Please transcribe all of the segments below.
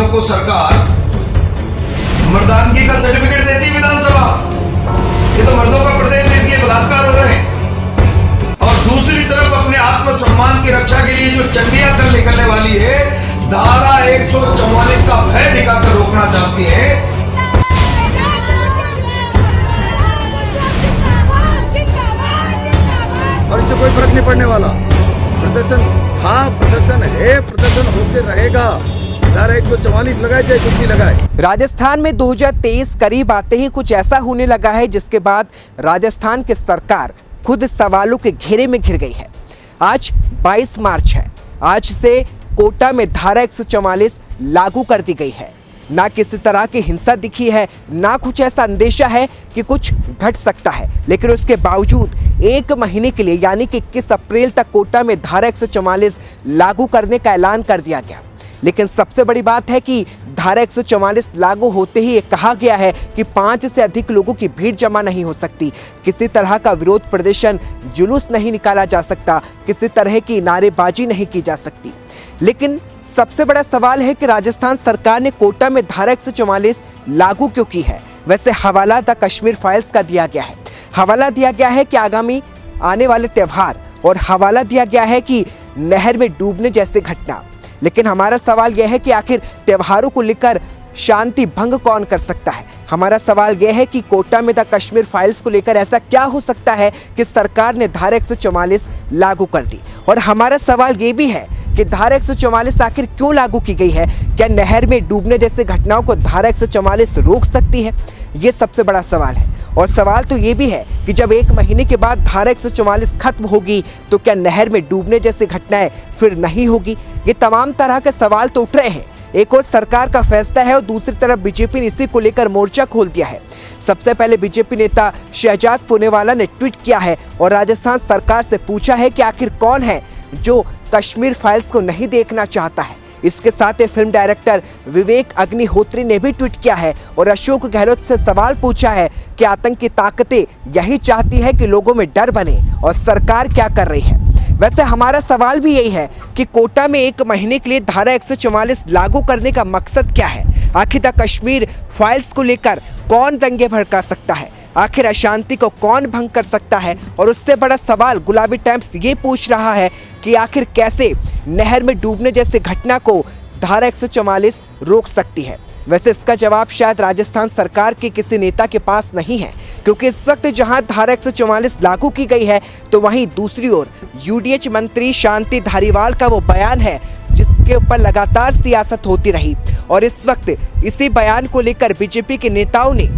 वालों को सरकार मर्दानगी का सर्टिफिकेट देती विधानसभा। ये तो मर्दों का प्रदेश है, इसलिए बलात्कार हो रहे हैं। और दूसरी तरफ अपने आत्मसम्मान की रक्षा के लिए जो चंडियां कल निकलने वाली है, धारा 144 का भय दिखाकर रोकना चाहती है। और इससे कोई फर्क नहीं पड़ने वाला। प्रदर्शन था, प्रदर्शन है, प्रदर्शन होते रहेगा। धारा 144 लगाए चाहे कुछ नहीं लगाए। राजस्थान में 2023 करीब आते ही कुछ ऐसा होने लगा है जिसके बाद राजस्थान की सरकार खुद सवालों के घेरे में घिर गई है। आज 22 मार्च है। आज से कोटा में धारा 144 लागू कर दी गई है। ना किसी तरह की हिंसा दिखी है, ना कुछ ऐसा अंदेशा है कि कुछ घट सकता है, लेकिन उसके बावजूद एक महीने के लिए यानी कि 21 अप्रैल तक कोटा में धारा 144 लागू करने का ऐलान कर दिया गया। लेकिन सबसे बड़ी बात है कि धारा 144 लागू होते ही ये कहा गया है कि 5 से अधिक लोगों की भीड़ जमा नहीं हो सकती, किसी तरह का विरोध प्रदर्शन जुलूस नहीं निकाला जा सकता, किसी तरह की नारेबाजी नहीं की जा सकती। लेकिन सबसे बड़ा सवाल है कि राजस्थान सरकार ने कोटा में धारा 144 लागू क्यों की है। वैसे हवाला द कश्मीर फाइल्स का दिया गया है। हवाला दिया गया है कि आगामी आने वाले त्यौहार, और हवाला दिया गया है कि नहर में डूबने जैसे घटना। लेकिन हमारा सवाल यह है कि आखिर त्योहारों को लेकर शांति भंग कौन कर सकता है। हमारा सवाल यह है कि कोटा में द कश्मीर फाइल्स को लेकर ऐसा क्या हो सकता है कि सरकार ने धारा 144 लागू कर दी। और हमारा सवाल ये भी है कि धारा 144 आखिर क्यों लागू की गई है। क्या नहर में डूबने जैसे घटनाओं को धारा 144 रोक सकती है? ये सबसे बड़ा सवाल है। और सवाल तो ये भी है कि जब एक महीने के बाद धारा 144 खत्म होगी तो क्या नहर में डूबने जैसी घटनाएं फिर नहीं होगी? ये तमाम तरह के सवाल तो उठ रहे हैं। एक और सरकार का फैसला है और दूसरी तरफ बीजेपी ने इसी को लेकर मोर्चा खोल दिया है। सबसे पहले बीजेपी नेता शहजाद पूनेवाला ने ट्वीट किया है और राजस्थान सरकार से पूछा है कि आखिर कौन है जो कश्मीर फाइल्स को नहीं देखना चाहता है। इसके साथ ही फिल्म डायरेक्टर विवेक अग्निहोत्री ने भी ट्वीट किया है और अशोक गहलोत से सवाल पूछा है कि आतंकी ताकतें यही चाहती है कि लोगों में डर बने और सरकार क्या कर रही है। वैसे हमारा सवाल भी यही है कि कोटा में एक महीने के लिए धारा 144 लागू करने का मकसद क्या है। आखिर द कश्मीर फाइल्स को लेकर कौन दंगे भड़का सकता है, आखिर अशांति को कौन भंग कर सकता है। और उससे बड़ा सवाल गुलाबी टाइम्स ये पूछ रहा है कि आखिर कैसे नहर में डूबने जैसे घटना को धारा 144 रोक सकती है। वैसे इसका जवाब शायद राजस्थान सरकार के किसी नेता के पास नहीं है, क्योंकि इस वक्त जहां धारा 144 लागू की गई है तो वहीं दूसरी ओर यूडीएच मंत्री शांति धारीवाल का वो बयान है जिसके ऊपर लगातार सियासत होती रही। और इस वक्त इसी बयान को लेकर बीजेपी के नेताओं ने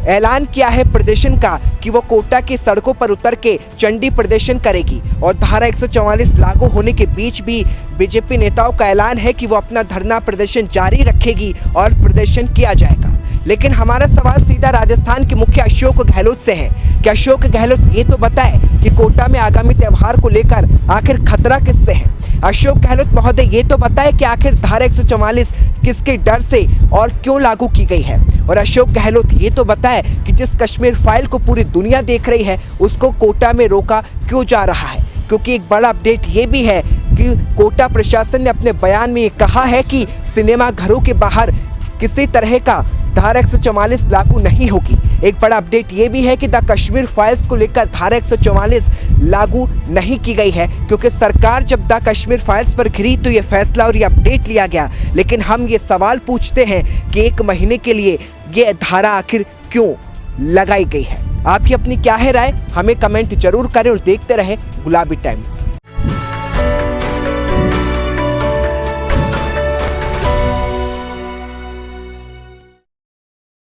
ऐलान किया है प्रदर्शन का कि वो कोटा की सड़कों पर उतर के चंडी प्रदर्शन करेगी। और धारा 144 लागू होने के बीच भी बीजेपी नेताओं का ऐलान है कि वो अपना धरना प्रदर्शन जारी रखेगी और प्रदर्शन किया जाएगा। लेकिन हमारा सवाल सीधा राजस्थान के मुखिया अशोक गहलोत से है कि अशोक गहलोत ये तो बताए कि कोटा में आगामी त्यौहार को लेकर आखिर खतरा किससे है। अशोक गहलोत महोदय ये तो बताए कि आखिर धारा 144 किसके डर से और क्यों लागू की गई है। और अशोक गहलोत ये तो बताए कि जिस कश्मीर फाइल को पूरी दुनिया देख रही है उसको कोटा में रोका क्यों जा रहा है। क्योंकि एक बड़ा अपडेट ये भी है कि कोटा प्रशासन ने अपने बयान में ये कहा है कि सिनेमा घरों के बाहर किसी तरह का धारा 144 लागू नहीं होगी। एक बड़ा अपडेट ये भी है कि द कश्मीर फाइल्स को लेकर धारा 144 लागू नहीं की गई है, क्योंकि सरकार जब द कश्मीर फाइल्स पर घिरी तो ये फैसला और ये अपडेट लिया गया। लेकिन हम ये सवाल पूछते हैं कि एक महीने के लिए ये धारा आखिर क्यों लगाई गई है। आपकी अपनी क्या है राय, हमें कमेंट जरूर करें और देखते रहें गुलाबी टाइम्स।